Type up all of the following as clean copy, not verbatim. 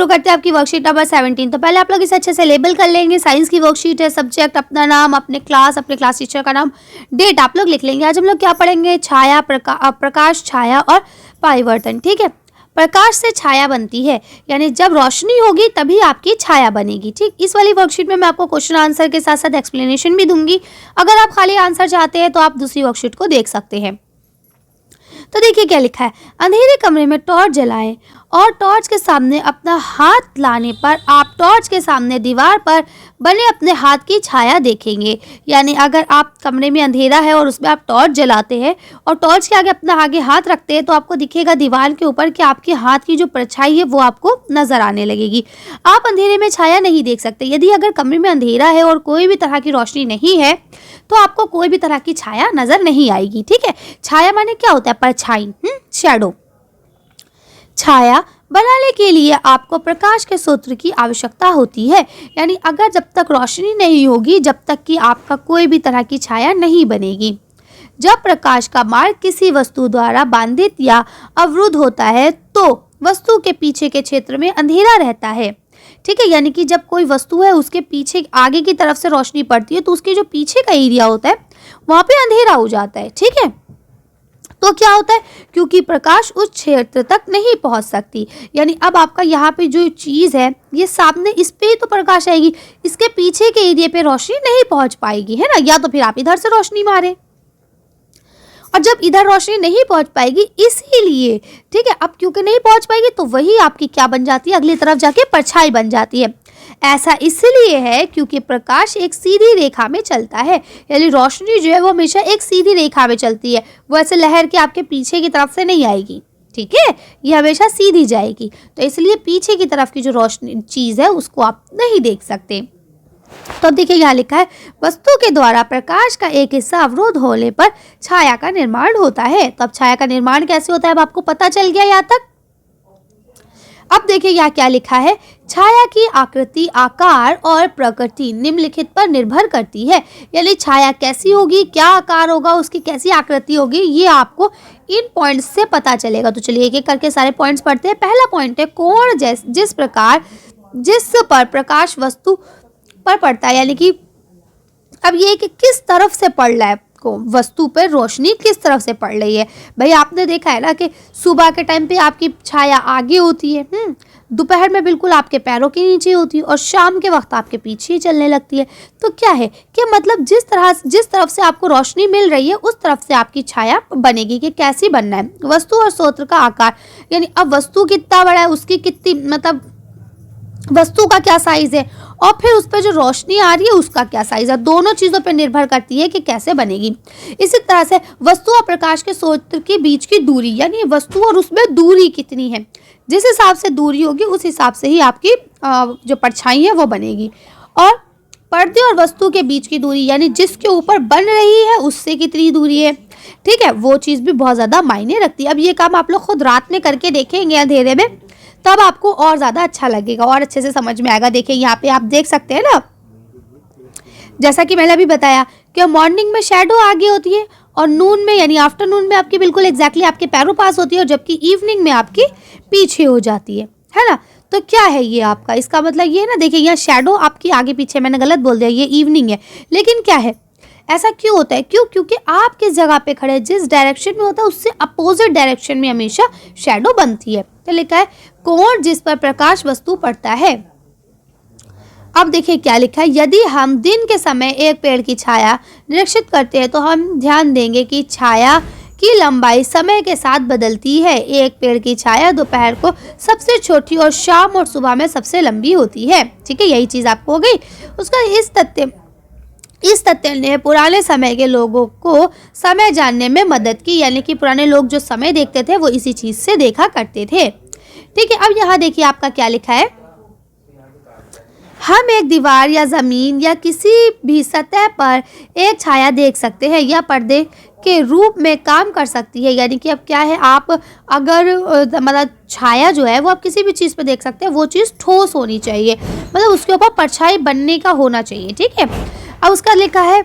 शुरू करते हैं आपकी वर्कशीट नंबर 17। तो पहले आप लोग इसे अच्छे से लेबल कर लेंगे। साइंस की वर्कशीट है, सब्जेक्ट अपना नाम, अपने क्लास टीचर का नाम, डेट आप लोग लिख लेंगे। आज हम लोग क्या पढ़ेंगे, छाया, प्रकाश, छाया और परिवर्तन। ठीक है, प्रकाश से छाया बनती है, यानी जब रोशनी होगी तभी आपकी छाया बनेगी। ठीक, इस वाली वर्कशीट में मैं आपको क्वेश्चन आंसर के साथ साथ एक्सप्लेनेशन भी दूंगी। अगर आप खाली आंसर चाहते हैं तो आप दूसरी वर्कशीट को देख सकते हैं। तो देखिए क्या लिखा है, अंधेरे कमरे में टॉर्च जलाएं और टॉर्च के सामने अपना हाथ लाने पर आप टॉर्च के सामने दीवार पर बने अपने हाथ की छाया देखेंगे। यानी अगर आप कमरे में अंधेरा है और उसमें आप टॉर्च जलाते हैं और टॉर्च के आगे हाथ रखते हैं तो आपको दिखेगा दीवार के ऊपर कि आपके हाथ की जो परछाई है वो आपको नजर आने लगेगी। आप अंधेरे में छाया नहीं देख सकते। यदि अगर कमरे में अंधेरा है और कोई भी तरह की रोशनी नहीं है तो आपको कोई भी तरह की छाया नजर नहीं आएगी। ठीक है, छाया माने क्या होता है, परछाई, शैडो। छाया बनाने के लिए आपको प्रकाश के स्रोत की आवश्यकता होती है, यानी अगर जब तक रोशनी नहीं होगी जब तक कि आपका कोई भी तरह की छाया नहीं बनेगी। जब प्रकाश का मार्ग किसी वस्तु द्वारा बाधित या अवरुद्ध होता है तो वस्तु के पीछे के क्षेत्र में अंधेरा रहता है। ठीक है, यानी कि जब कोई वस्तु है उसके पीछे आगे की तरफ से रोशनी पड़ती है तो उसके जो पीछे का एरिया होता है वहां पे अंधेरा हो जाता है। ठीक है, तो क्या होता है, क्योंकि प्रकाश उस क्षेत्र तक नहीं पहुंच सकती, यानी अब आपका यहाँ पे जो चीज है ये सामने, इस पे ही तो प्रकाश आएगी, इसके पीछे के एरिया पे रोशनी नहीं पहुंच पाएगी, है ना। या तो फिर आप इधर से रोशनी मारे, और जब इधर रोशनी नहीं पहुंच पाएगी इसीलिए, ठीक है, अब क्योंकि नहीं पहुंच पाएगी तो वही आपकी क्या बन जाती है, अगली तरफ जाके परछाई बन जाती है। ऐसा इसलिए है क्योंकि प्रकाश एक सीधी रेखा में चलता है, यानी रोशनी जो है वो हमेशा एक सीधी रेखा में चलती है, वो ऐसे लहर के आपके पीछे की तरफ से नहीं आएगी। ठीक है, ये हमेशा सीधी जाएगी, तो इसलिए पीछे की तरफ की जो रोशनी चीज है उसको आप नहीं देख सकते। तो देखिए यहाँ लिखा है, वस्तु के द्वारा प्रकाश का एक हिस्सा अवरोध होने पर छाया का निर्माण होता है। तो अब छाया का निर्माण कैसे होता है अब आपको पता चल गया यहाँ तक। अब देखिए यहाँ क्या लिखा है, छाया की आकृति, आकार और प्रकृति निम्नलिखित पर निर्भर करती है, यानी छाया कैसी होगी, क्या आकार होगा, उसकी कैसी आकृति होगी, ये आपको इन पॉइंट्स से पता चलेगा। तो चलिए एक एक करके सारे पॉइंट्स पढ़ते हैं। पहला पॉइंट है, कोण जिस पर प्रकाश वस्तु पर पड़ता है, यानी कि अब ये कि किस तरफ से पड़ रहा है, वस्तु पर रोशनी किस तरफ से पड़ रही है। भाई आपने देखा है ना कि सुबह के टाइम पे आपकी छाया आगे होती है, दोपहर में बिल्कुल आपके पैरों के नीचे होती है और शाम के वक्त आपके पीछे ही चलने लगती है। तो क्या है कि मतलब जिस तरफ से आपको रोशनी मिल रही है उस तरफ से आपकी छाया बनेगी कि कैसी बनना है। वस्तु और स्रोत का आकार, यानी अब वस्तु कितना बड़ा है, उसकी कितनी मतलब वस्तु का क्या साइज है और फिर उस पर जो रोशनी आ रही है उसका क्या साइज है, दोनों चीजों पर निर्भर करती है कि कैसे बनेगी। इसी तरह से वस्तु और प्रकाश के स्रोत के बीच की दूरी, यानी वस्तु और उसमें दूरी कितनी है, जिस हिसाब से दूरी होगी उस हिसाब से ही आपकी जो परछाई है वो बनेगी। और पर्दे और वस्तु के बीच की दूरी, यानी जिसके ऊपर बन रही है उससे कितनी दूरी है, ठीक है, वो चीज भी बहुत ज्यादा मायने रखती है। अब ये काम आप लोग खुद रात में करके देखेंगे अंधेरे में, तब आपको और ज़्यादा अच्छा लगेगा और अच्छे से समझ में आएगा। देखिए यहाँ पे आप देख सकते हैं ना, जैसा कि मैंने अभी बताया कि मॉर्निंग में शैडो आगे होती है और नून में यानी आफ्टरनून में आपकी बिल्कुल एग्जैक्टली आपके पैरों पास होती है, और जबकि इवनिंग में आपकी पीछे हो जाती है ना। तो क्या है ये आपका, इसका मतलब ये है ना, देखिए यहाँ शैडो आपकी आगे पीछे, मैंने गलत बोल दिया, ये इवनिंग है, लेकिन क्या है, ऐसा क्यों होता है, क्योंकि आप किस जगह पे खड़े, जिस डायरेक्शन में होता है उससे अपोजिट डायरेक्शन में हमेशा शैडो बनती है। तो लिखा है, कोण जिस पर प्रकाश वस्तु पड़ता है। अब देखिए क्या लिखा है, यदि हम दिन के समय एक पेड़ की छाया निरीक्षित करते हैं तो हम ध्यान देंगे कि छाया की लंबाई समय के साथ बदलती है। एक पेड़ की छाया दोपहर को सबसे छोटी और शाम और सुबह में सबसे लंबी होती है। ठीक है, यही चीज आपको हो गई। उसका इस तथ्य ने पुराने समय के लोगों को समय जानने में मदद की, यानी कि पुराने लोग जो समय देखते थे वो इसी चीज से देखा करते थे। ठीक है, अब यहाँ देखिए आपका क्या लिखा है, हम एक दीवार या जमीन या किसी भी सतह पर एक छाया देख सकते हैं, यह पर्दे के रूप में काम कर सकती है। यानी कि अब क्या है, आप अगर मतलब छाया जो है वो आप किसी भी चीज़ पे देख सकते हैं, वो चीज़ ठोस होनी चाहिए, मतलब उसके ऊपर परछाई बनने का होना चाहिए। ठीक है, अब उसका लिखा है,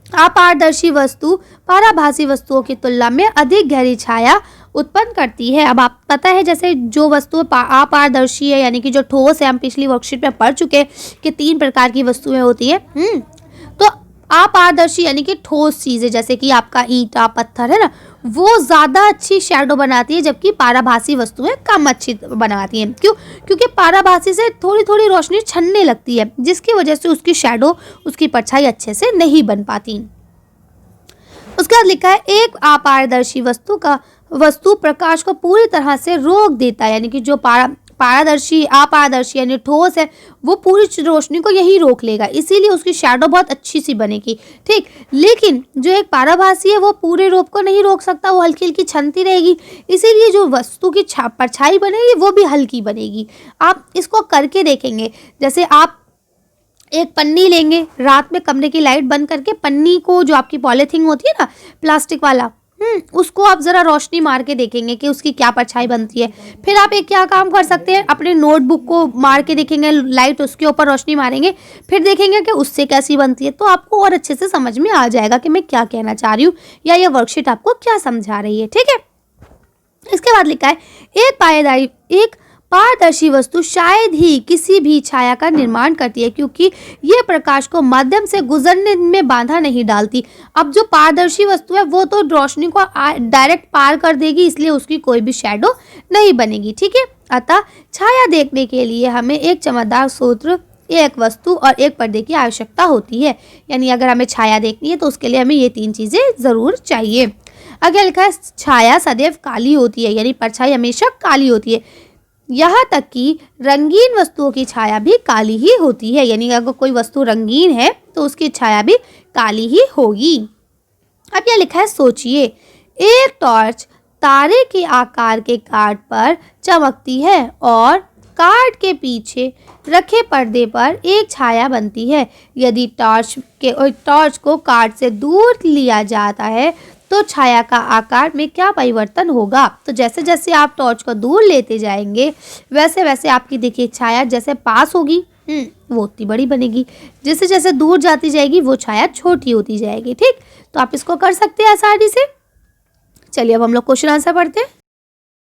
अपारदर्शी वस्तु पारभासी वस्तुओं की तुलना में अधिक गहरी छाया उत्पन्न करती है। अब आप पता है जैसे जो वस्तु अपारदर्शी है यानी कि जो ठोस है, हम पिछली वर्कशीट में पढ़ चुके हैं कि 3 प्रकार की वस्तुएं होती है। तो अपारदर्शी यानी कि ठोस चीजें जैसे कि आपका ईंटा पत्थर है ना, वो ज़्यादा अच्छी शैडो बनाती है, जबकि पाराभासी वस्तुएं कम अच्छी बनाती हैं। क्यों? क्योंकि पाराभासी से थोड़ी थोड़ी रोशनी छनने लगती है, जिसकी वजह से उसकी शैडो, उसकी परछाई अच्छे से नहीं बन पाती। उसके बाद लिखा है एक अपारदर्शी वस्तु प्रकाश को पूरी तरह से रोक देता है, यानी कि जो अपारदर्शी यानी ठोस है वो पूरी रोशनी को यही रोक लेगा, इसीलिए उसकी शैडो बहुत अच्छी सी बनेगी। ठीक, लेकिन जो एक पाराभासी है वो पूरे रूप को नहीं रोक सकता, वो हल्की हल्की छनती रहेगी, इसीलिए जो वस्तु की परछाई बनेगी वो भी हल्की बनेगी। आप इसको करके देखेंगे, जैसे आप एक पन्नी लेंगे, रात में कमरे की लाइट बंद करके पन्नी को, जो आपकी पॉलीथीन होती है ना प्लास्टिक वाला, उसको आप ज़रा रोशनी मार के देखेंगे कि उसकी क्या परछाई बनती है। फिर आप एक क्या काम कर सकते हैं, अपने नोटबुक को मार के देखेंगे, लाइट उसके ऊपर रोशनी मारेंगे, फिर देखेंगे कि उससे कैसी बनती है, तो आपको और अच्छे से समझ में आ जाएगा कि मैं क्या कहना चाह रही हूँ या ये वर्कशीट आपको क्या समझा रही है। ठीक है, इसके बाद लिखा है एक पारदर्शी वस्तु शायद ही किसी भी छाया का निर्माण करती है, क्योंकि यह प्रकाश को माध्यम से गुजरने में बाधा नहीं डालती। अब जो पारदर्शी वस्तु है वो तो रोशनी को डायरेक्ट पार कर देगी, इसलिए उसकी कोई भी शैडो नहीं बनेगी। ठीक है, अतः छाया देखने के लिए हमें एक चमकदार सूत्र, एक वस्तु और एक पर्दे की आवश्यकता होती है। यानी अगर हमें छाया देखनी है तो उसके लिए हमें ये 3 चीजें जरूर चाहिए। आगे लिखा है छाया सदैव काली होती है, यानी परछाई हमेशा काली होती है। यहाँ तक कि रंगीन वस्तुओं की छाया भी काली ही होती है, यानी अगर कोई वस्तु रंगीन है तो उसकी छाया भी काली ही होगी। अब यह लिखा है सोचिए, एक टॉर्च तारे के आकार के कार्ड पर चमकती है और कार्ड के पीछे रखे पर्दे पर एक छाया बनती है। यदि टॉर्च को कार्ड से दूर लिया जाता है तो छाया का आकार में क्या परिवर्तन होगा? तो जैसे जैसे आप टॉर्च को दूर लेते जाएंगे वैसे वैसे आपकी देखिए छाया जैसे पास होगी वो उतनी बड़ी बनेगी, जैसे जैसे दूर जाती जाएगी वो छाया छोटी होती जाएगी। ठीक, तो आप इसको कर सकते हैं आसानी से। चलिए अब हम लोग क्वेश्चन आंसर पढ़ते हैं।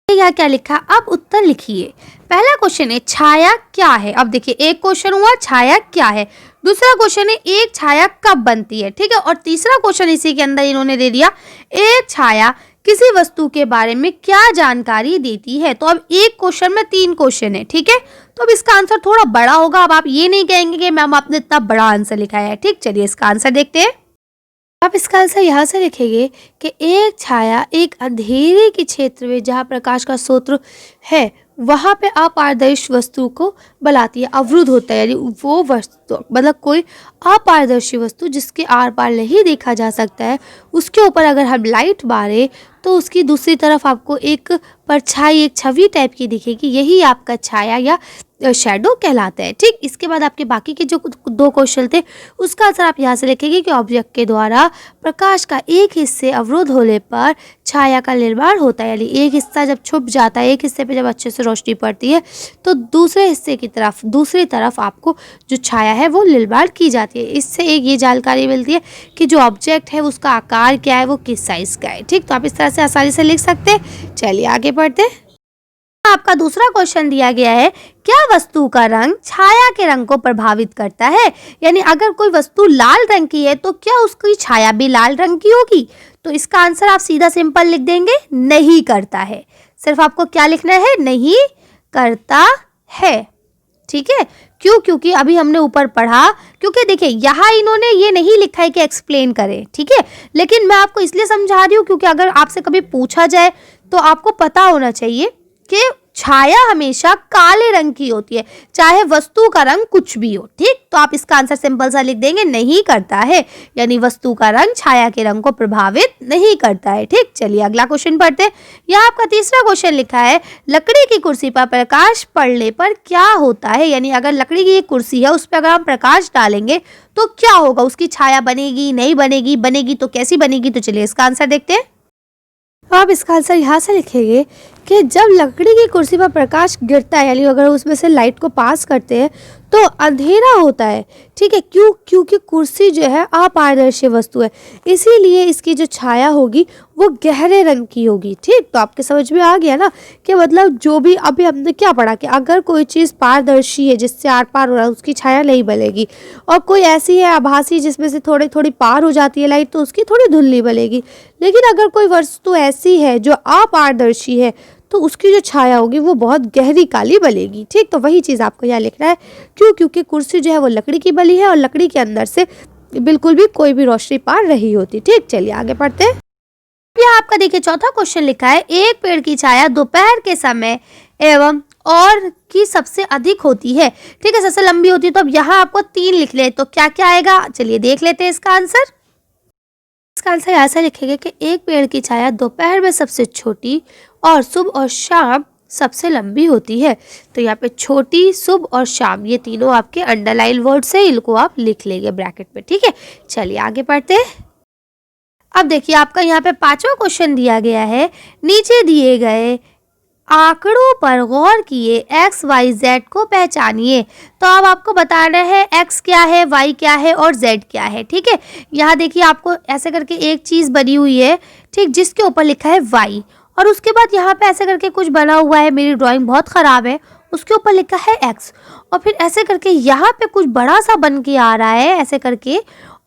यहाँ क्या लिखा, अब उत्तर लिखिए। पहला क्वेश्चन है छाया क्या है। अब देखिए एक क्वेश्चन हुआ छाया क्या है, दूसरा क्वेश्चन है एक छाया कब बनती है। ठीक है, और तीसरा क्वेश्चन इसी के अंदर इन्होंने दे दिया, एक छाया किसी वस्तु के बारे में क्या जानकारी देती है। तो अब एक क्वेश्चन में 3 क्वेश्चन है। ठीक है, तो अब इसका आंसर थोड़ा बड़ा होगा। अब आप ये नहीं कहेंगे कि मैम आपने इतना बड़ा आंसर लिखा है। ठीक, चलिए इसका आंसर देखते हैं। आप इसका आंसर यहाँ से लिखेंगे कि एक छाया एक अंधेरे के क्षेत्र में जहाँ प्रकाश का स्रोत है वहाँ पे अपारदर्शी वस्तु को बुलाती है, अवरुद्ध होता है, यानी वो वस्तु मतलब कोई अपारदर्शी वस्तु जिसके आर पार नहीं देखा जा सकता है, उसके ऊपर अगर हम लाइट मारे तो उसकी दूसरी तरफ आपको एक परछाई, एक छवि टाइप की दिखेगी, यही आपका छाया या शैडो कहलाता है। ठीक, इसके बाद आपके बाकी के जो 2 क्वेश्चन थे उसका आंसर आप यहाँ से लिखेंगे कि ऑब्जेक्ट के द्वारा प्रकाश का एक हिस्से अवरुद्ध होने पर छाया का निर्माण होता है, यानी एक हिस्सा जब छुप जाता है, एक हिस्से पे जब अच्छे से रोशनी पड़ती है तो दूसरे हिस्से की तरफ, दूसरी तरफ आपको जो छाया है वो निर्माण की जाती है। इससे एक ये जानकारी मिलती है कि जो ऑब्जेक्ट है उसका आकार क्या है, वो किस साइज का है। ठीक, तो आप इस तरह से आसानी से लिख सकते हैं। चलिए आगे बढ़ते हैं। आपका दूसरा क्वेश्चन दिया गया है, क्या वस्तु का रंग छाया के रंग को प्रभावित करता है। यानी अगर कोई वस्तु लाल रंग की है तो क्या उसकी छाया भी लाल रंग की होगी। तो इसका आंसर आप सीधा सिंपल लिख देंगे, नहीं करता है। सिर्फ आपको क्या लिखना है, नहीं करता है। ठीक है, क्यों? क्योंकि अभी हमने ऊपर पढ़ा, क्योंकि देखिए यहाँ इन्होंने ये नहीं लिखा है कि एक्सप्लेन करें। ठीक है, लेकिन मैं आपको इसलिए समझा रही हूँ क्योंकि अगर आपसे कभी पूछा जाए तो आपको पता होना चाहिए कि छाया हमेशा काले रंग की होती है, चाहे वस्तु का रंग कुछ भी हो। ठीक, तो आप इसका आंसर सिंपल सा लिख देंगे, नहीं करता है, यानी वस्तु का रंग छाया के रंग को प्रभावित नहीं करता है। ठीक, चलिए अगला क्वेश्चन पढ़ते हैं। यहाँ आपका तीसरा क्वेश्चन लिखा है, लकड़ी की कुर्सी पर प्रकाश पड़ने पर क्या होता है। यानी अगर लकड़ी की एक कुर्सी है उस पर अगर हम प्रकाश डालेंगे तो क्या होगा, उसकी छाया बनेगी, नहीं बनेगी, बनेगी तो कैसी बनेगी। तो चलिए इसका आंसर देखते हैं। आप इसका आंसर यहाँ से लिखेंगे कि जब लकड़ी की कुर्सी पर प्रकाश गिरता है, यानी अगर उसमें से लाइट को पास करते हैं तो अंधेरा होता है, ठीक है। क्यों? क्योंकि कुर्सी जो है अपारदर्शी वस्तु है, इसीलिए इसकी जो छाया होगी वो गहरे रंग की होगी, ठीक। तो आपके समझ में आ गया ना कि मतलब जो भी अभी हमने क्या पढ़ा कि अगर कोई चीज़ पारदर्शी है जिससे आर पार हो रहा है उसकी छाया नहीं बनेगी, और कोई ऐसी है आभासी जिसमें से थोड़ी थोड़ी पार हो जाती है लाइट तो उसकी थोड़ी धुंधली बनेगी। लेकिन अगर कोई वस्तु ऐसी है जो अपारदर्शी है तो उसकी जो छाया होगी वो बहुत गहरी काली बनेगी, ठीक। तो वही चीज़ आपको यहाँ लिखना है। क्यों? क्योंकि कुर्सी जो है वो लकड़ी की बनी है और लकड़ी के अंदर से बिल्कुल भी कोई भी रोशनी पार नहीं होती, ठीक। चलिए आगे पढ़ते हैं। यहाँ आपका देखिए चौथा क्वेश्चन लिखा है, एक पेड़ की छाया दोपहर के समय एवं और की सबसे अधिक होती है, ठीक है, सबसे लंबी होती है। तो अब यहाँ आपको 3 लिख ले, तो क्या क्या आएगा, चलिए देख लेते हैं इसका आंसर। इसका आंसर ऐसा लिखेंगे कि एक पेड़ की छाया दोपहर में सबसे छोटी और सुबह और शाम सबसे लंबी होती है। तो यहाँ पे छोटी, सुबह और शाम ये तीनों आपके अंडरलाइन वर्ड से, इनको आप लिख लेंगे ब्रैकेट में, ठीक है। चलिए आगे पढ़ते हैं। अब देखिए आपका यहाँ पे 5वां क्वेश्चन दिया गया है, नीचे दिए गए आंकड़ों पर गौर किए, एक्स वाई जेड को पहचानिए। तो अब आपको बताना है एक्स क्या है, वाई क्या है और जेड क्या है, ठीक है। यहाँ देखिए आपको ऐसे करके एक चीज़ बनी हुई है, ठीक, जिसके ऊपर लिखा है वाई, और उसके बाद यहाँ पे ऐसे करके कुछ बना हुआ है, मेरी ड्राइंग बहुत ख़राब है, उसके ऊपर लिखा है एक्स, और फिर ऐसे करके यहाँ पे कुछ बड़ा सा बन के आ रहा है ऐसे करके,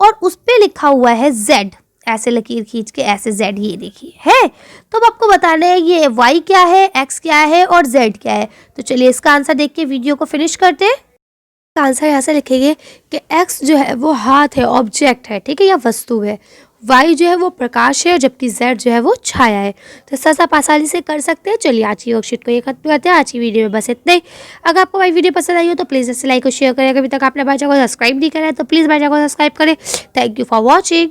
और उस पर लिखा हुआ है जेड, ऐसे लकीर खींच के ऐसे जेड, ये देखिए है। तो अब आपको बताना है ये वाई क्या है, एक्स क्या है और जेड क्या है। तो चलिए इसका आंसर देख के वीडियो को फिनिश करते हैं। आंसर ऐसा लिखेंगे कि एक्स जो है वो हाथ है, ऑब्जेक्ट है, ठीक है, या वस्तु है। वाई जो है वो प्रकाश है, जबकि जेड जो है वो छाया है। तो ऐसा आप आसानी से कर सकते हैं। चलिए आज की वर्कशीट को ये खत्म करते हैं। आज की वीडियो में बस इतना ही। अगर आपको हमारी वीडियो पसंद आई हो तो प्लीज़ इसे लाइक और शेयर करें। अभी तक आपने हमारे चैनल को सब्सक्राइब नहीं करा है तो प्लीज़ हमारे चैनल को सब्सक्राइब करें। Thank you for watching.